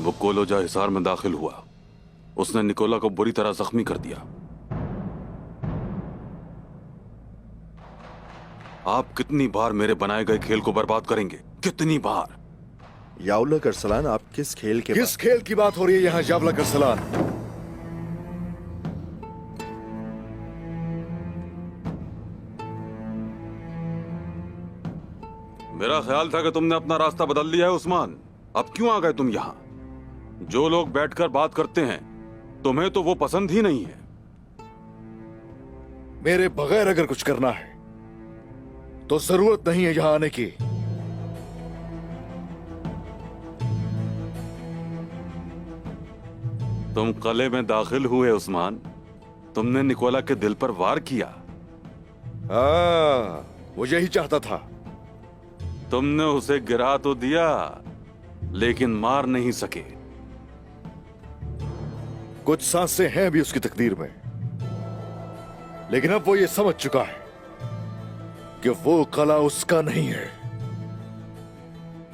वो कोलोजा हिसार में दाखिल हुआ। उसने निकोला को बुरी तरह जख्मी कर दिया। आप कितनी बार मेरे बनाए गए खेल को बर्बाद करेंगे? कितनी बार? यावलक अरसलान, आप किस खेल की बात हो रही है यहाँ यावलक अरसलान? मेरा ख्याल था कि तुमने अपना रास्ता बदल लिया है उस्मान। अब क्यों आ गए तुम यहाँ? जो लोग बैठकर बात करते हैं तुम्हें तो वो पसंद ही नहीं है। मेरे बगैर अगर कुछ करना है तो जरूरत नहीं है यहां आने की। तुम कले में दाखिल हुए उस्मान। तुमने निकोला के दिल पर वार किया। वो यही चाहता था। तुमने उसे गिरा तो दिया लेकिन मार नहीं सके। कुछ सांसें हैं भी उसकी तकदीर में, लेकिन अब वो ये समझ चुका है कि वो कला उसका नहीं है।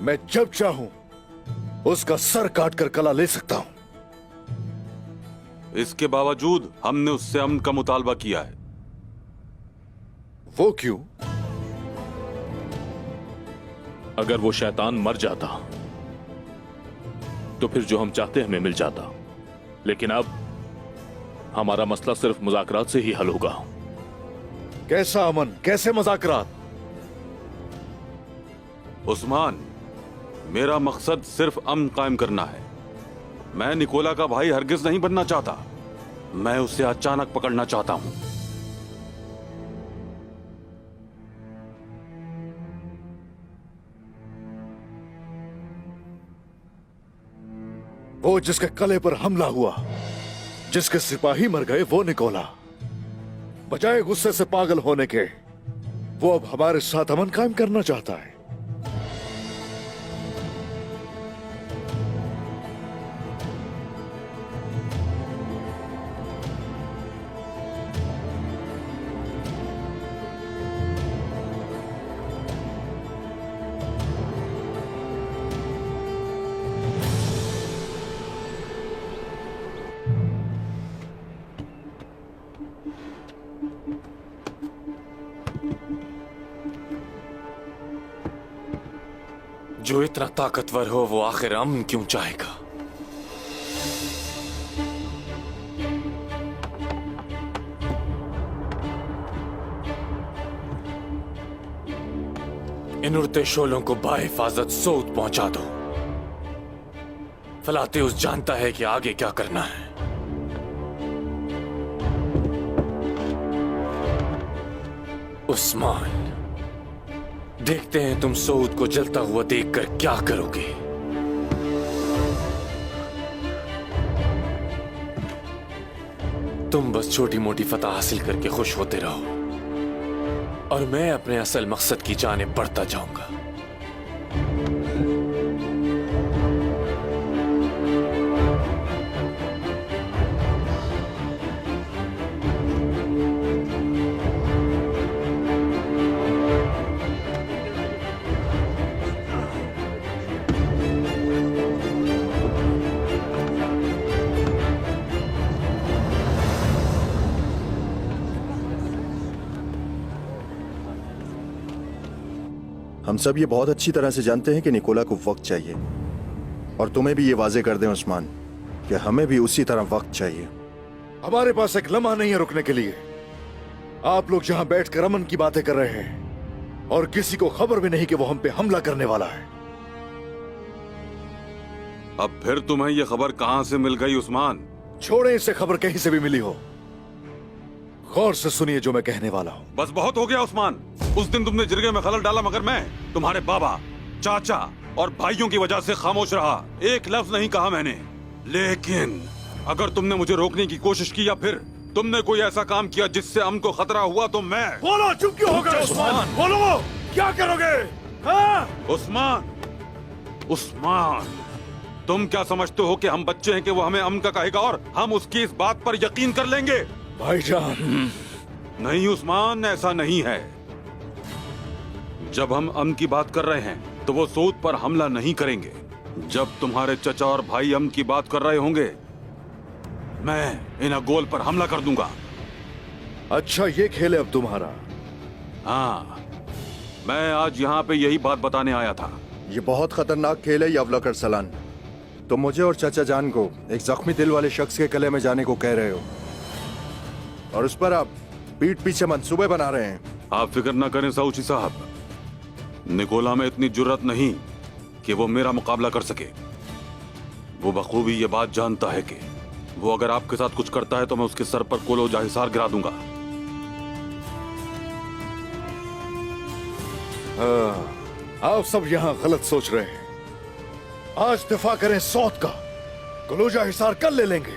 मैं जब चाहूं उसका सर काटकर कला ले सकता हूं। इसके बावजूद हमने उससे अमन का मुतालबा किया है। वो क्यों? अगर वो शैतान मर जाता तो फिर जो हम चाहते हमें मिल जाता, लेकिन अब हमारा मसला सिर्फ मुज़ाकरात से ही हल होगा। कैसा अमन? कैसे मुज़ाकरात? उस्मान, मेरा मकसद सिर्फ अमन कायम करना है। मैं निकोला का भाई हरगिज नहीं बनना चाहता। मैं उसे अचानक पकड़ना चाहता हूं। वो जिसके कले पर हमला हुआ, जिसके सिपाही मर गए, वो निकोला बजाय गुस्से से पागल होने के वो अब हमारे साथ अमन कायम करना चाहता है। जो इतना ताकतवर हो वो आखिर अमन क्यों चाहेगा? इन उड़ते शोलों को बाहिफाजत सऊद पहुंचा दो। फलातेउस जानता है कि आगे क्या करना है। उस्मान, देखते हैं तुम सऊद को जलता हुआ देखकर क्या करोगे। तुम बस छोटी मोटी फतह हासिल करके खुश होते रहो और मैं अपने असल मकसद की जानिब बढ़ता जाऊंगा। हम सब ये बहुत अच्छी तरह से जानते हैं कि निकोला को वक्त चाहिए, और तुम्हें भी ये वाजे कर दें उस्मान कि हमें भी उसी तरह वक्त चाहिए। हमारे पास एक लम्हा नहीं है रुकने के लिए। आप लोग यहां बैठकर अमन की बातें कर रहे हैं और किसी को खबर भी नहीं कि वो हम पे हमला करने वाला है। अब फिर तुम्हें यह खबर कहां से मिल गई उस्मान? छोड़े इसे, खबर कहीं से भी मिली हो। गौर से सुनिए जो मैं कहने वाला हूं। बस बहुत हो गया उस्मान। उस दिन तुमने जिरगे में खलल डाला, मगर मैं तुम्हारे बाबा, चाचा और भाइयों की वजह से खामोश रहा। एक लफ्ज नहीं कहा मैंने। लेकिन अगर तुमने मुझे रोकने की कोशिश की या फिर तुमने कोई ऐसा काम किया जिससे अमन को खतरा हुआ तो मैं... बोलो, चुप क्यों हो गए उस्मान? बोलो, क्या करोगे? हाँ? उस्मान, उस्मान, तुम क्या समझते हो कि हम बच्चे हैं कि वो हमें अमन का कहेगा और हम उसकी इस बात पर यकीन कर लेंगे? भाईजान, नहीं उस्मान, ऐसा नहीं है। जब हम अमन की बात कर रहे हैं तो वो सऊद पर हमला नहीं करेंगे। जब तुम्हारे चचा और भाई हम की बात कर रहे होंगे, मैं इन अगोल पर हमला कर दूंगा। अच्छा, ये खेल है अब तुम्हारा। हाँ, मैं आज यहाँ पे यही बात बताने आया था। ये बहुत खतरनाक खेल है यावलकर सलान। तुम मुझे और चाचा जान को एक जख्मी दिल वाले शख्स के गले में जाने को कह रहे हो, और उस पर आप पीठ पीछे मंसूबे बना रहे हैं। आप फिक्र ना करें साउची साहब, निकोला में इतनी जुर्रत नहीं कि वो मेरा मुकाबला कर सके। वो बखूबी ये बात जानता है कि वो अगर आपके साथ कुछ करता है तो मैं उसके सर पर कोलोजा हिसार गिरा दूंगा। आप सब यहाँ गलत सोच रहे हैं। आज दिफा करें सौत का, कलूजा हिसार कल ले लेंगे,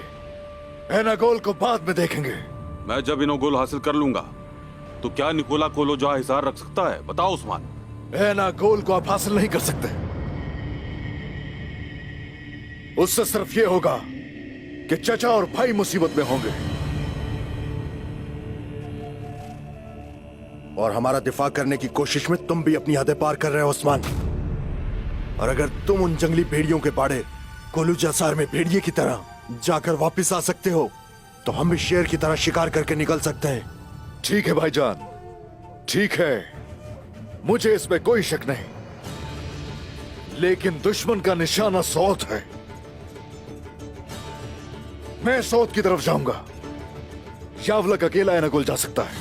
एनागोल को बाद में देखेंगे। मैं जब इनो गोल हासिल कर लूंगा तो क्या निकोला कोलोजा हिसार रख सकता है? बताओ उस्मान। एनागोल को आप हासिल नहीं कर सकते। उससे सिर्फ ये होगा कि चचा और भाई मुसीबत में होंगे, और हमारा दिफा करने की कोशिश में तुम भी अपनी हदें पार कर रहे हो उस्मान। और अगर तुम उन जंगली भेड़ियों के बाड़े कोलूजासार में भेड़िए की तरह जाकर वापस आ सकते हो तो हम भी शेर की तरह शिकार करके निकल सकते हैं। ठीक है भाईजान, ठीक है, मुझे इसमें कोई शक नहीं, लेकिन दुश्मन का निशाना सौत है। मैं सौत की तरफ जाऊंगा। यावलक अकेला एनागोल जा सकता है,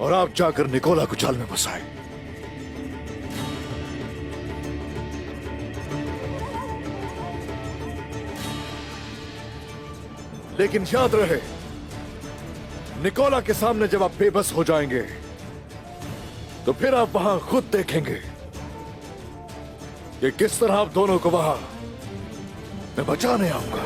और आप जाकर निकोला को जाल में फंसाए। लेकिन याद रहे, निकोला के सामने जब आप बेबस हो जाएंगे तो फिर आप वहां खुद देखेंगे कि किस तरह आप दोनों को वहां मैं बचाने आऊंगा।